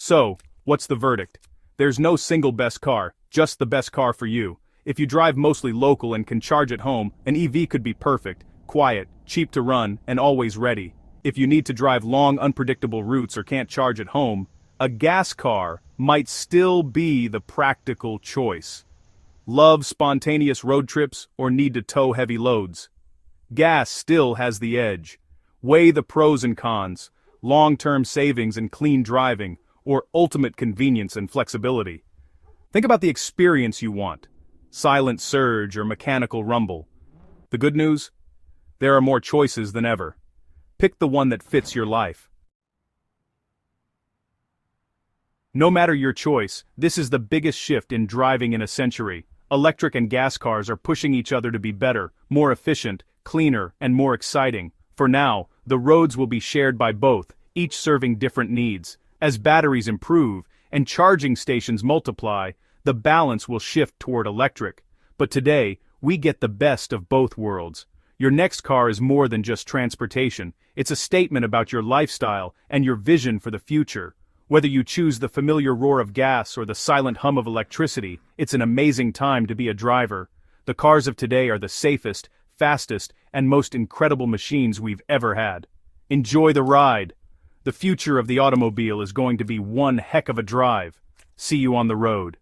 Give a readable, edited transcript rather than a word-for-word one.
So, what's the verdict? There's no single best car, just the best car for you. If you drive mostly local and can charge at home, an EV could be perfect, quiet, cheap to run, and always ready. If you need to drive long, unpredictable routes or can't charge at home, a gas car might still be the practical choice. Love spontaneous road trips or need to tow heavy loads? Gas still has the edge. Weigh the pros and cons, long-term savings and clean driving, or ultimate convenience and flexibility. Think about the experience you want. Silent surge or mechanical rumble. The good news? There are more choices than ever. Pick the one that fits your life. No matter your choice, this is the biggest shift in driving in a century. Electric and gas cars are pushing each other to be better, more efficient, cleaner, and more exciting. For now, the roads will be shared by both, each serving different needs. As batteries improve and charging stations multiply, the balance will shift toward electric. But today, we get the best of both worlds. Your next car is more than just transportation. It's a statement about your lifestyle and your vision for the future. Whether you choose the familiar roar of gas or the silent hum of electricity, it's an amazing time to be a driver. The cars of today are the safest, fastest, and most incredible machines we've ever had. Enjoy the ride. The future of the automobile is going to be one heck of a drive. See you on the road.